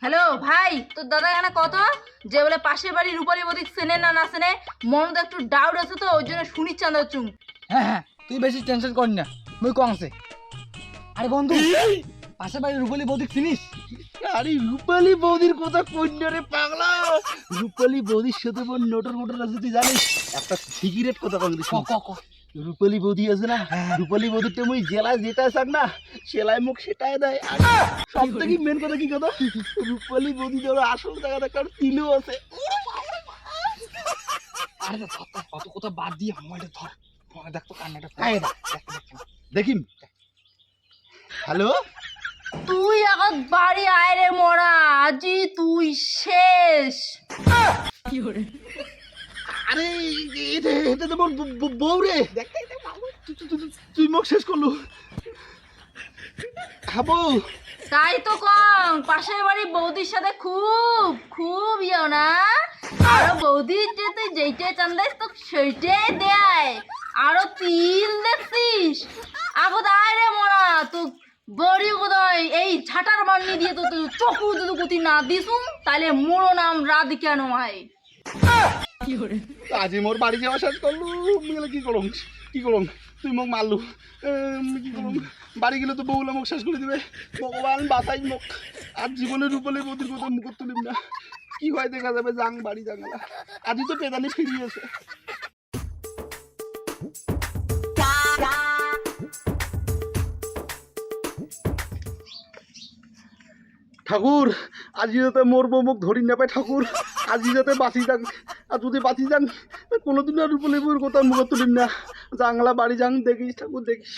Hello ভাই, তোর দাদা এখানে কত যে বলে পাশের বাড়ি রূপালী বৌদি চেনে না না চেনে, মনে তো একটু ডাউট আছে, তো ওই জন্য শুনি চাঁদা চুং। হ্যাঁ, তুই বেশি টেনশন কর না, মুই কম আছে। আরে বন্ধু, পাশের বাড়ি রূপালী বৌদি চিনিস? আরে রূপালী বৌদির কথা কই না রে পাগলা। রূপালী বৌদির সাথে বোন নোটর আছে, তুই জানিস? একটা সিগারেট কথা কম দিস। রূপালী বৌদি আছে না, রূপালী বৌদিরটা মুই জেলায় যেটা চাক না সেলাই মুখ সেটাই দেয়। সব থেকে মেন কথা কি কথা, রূপালী বৌদি ধরো আসল টাকা দেখার তিলও আছে। আরে কত কথা বাদ দিয়ে মোবাইলটা ধর, ফোনে দেখ তো কান্নাটা। দেখিম। হ্যালো, তুই এখন বাড়ি আয় রে মোরা, আজি তুই শেষ। আরে এটা তো মোর বউ রে। তুই মুখ শেষ করলু। হ্যাঁ বউ, তাই তো কম, পাশের বাড়ি বৌদির সাথে খুব খুব ইয়ে না, আরো বৌদির যে তুই যেইটাই চান্দাইস তো সেইটাই দেয়। আরো তিল দেখছিস, আগো আয় রে মোরা, তুই বড়ি কোথায় এই ঝাঁটার মান্নি দিয়ে তো তুই চকু যদি গতি না দিসুম তাহলে মোড়ো নাম রাধিকা নয়। আজি মোর বাড়ি যাওয়া শেষ করলু। গেলে কি করুম কি করুম, তুই মোক মারলু। কি করুম, বাড়ি গেলে তো বউলা মুখ শেষ করে দিবে। ভগবান বাঁচাই মুখ, আর জীবনে রূপালী বৌদির কথা মুখ তুলিম না। কি হয় দেখা যাবে, যাং বাড়ি জাঙ্গালা। আজি তো পেদানি ফিরিয়েছে। ঠাকুর, আজি যাতে মোর বউ মুখ ধরি না পায় ঠাকুর, আজি যাতে বাঁচি যাক। আর যদি বাঁচি যান কোনোদিন আর রূপালী বউর কথা মুখ তুলিম না। জাংলা বাড়ি যাং, দেখিস ঠাকুর দেখিস।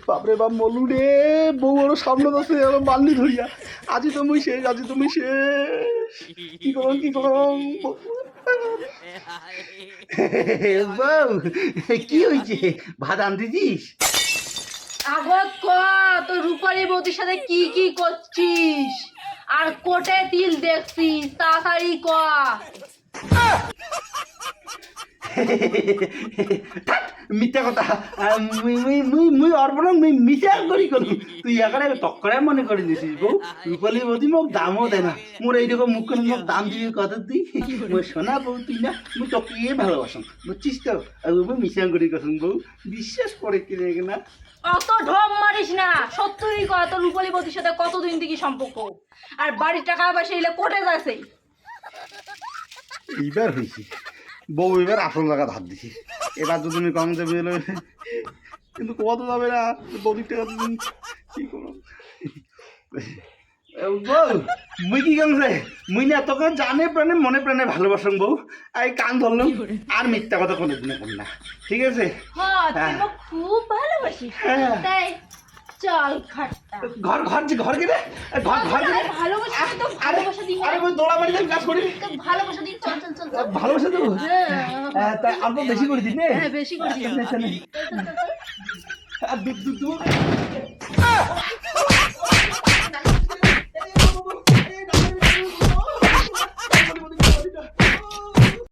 বাপরে বাপ মলু রে, বউ আরো সামনে আছে, আরো মাল্লি ধরিয়া। আজি তুমি শেষ, আজি তুমি শেষ। কি করুন কি করুন। বউ কি হয়েছে, ভাত আনতেছিস? আগত ক তুই রূপালী বৌদির সাথে কি কি করছিস, আর কোটে তিল দেখছিস, তাড়াতাড়ি ক। মিথ্যা কথা, মুই অর্পণ মুই মিথ্যা করি করি। তুই এখানে টক্করে মনে করে দিছিস বউ। রূপালী বৌদি মোক দামও দেয় না। মোর এইরকম মুখ করে মোক দাম দিবি কথা তুই? মোর সোনা বউ তুই না, মুই তোকে ভালোবাসম, বুঝছিস তো? আর মুই মিশা করি কসম বউ, বিশ্বাস করে কিনে না। অত ঢম মারিস না, সত্যি ক তোর রূপালী বৌদির সাথে কতদিন থেকে সম্পর্ক, আর বাড়ির টাকা পয়সা এলে কোটে যাচ্ছে। এইবার হয়েছি বউ, এবার আসল জায়গা ধার দিছি। এবার যদি তুমি কম দেবে কিন্তু কত যাবে না, বৌদির টাকা তুমি কি করো। বউ মুই কি কাম রে, মুই না তোকে জানে প্রাণে মনে প্রাণে ভালোবাসং বউ। এই কান ধরলাম, আর মিথ্যা কথা কোনোদিনে কর না, ঠিক আছে? হ্যাঁ, তুই মোক খুব ভালোবাসিস, তাই চল খাট্টা। ঘর ঘর যে ঘর গেলে ঘর ঘর গেলে ভালোবাসা তো ভালোবাসা দিই। আরে ওই দোলা বাড়ি কাজ করি, ভালোবাসা দিই, চল চল চল। ভালোবাসা দেবো। তাই অল্প বেশি করে দিন। হ্যাঁ, বেশি করে দিই। আর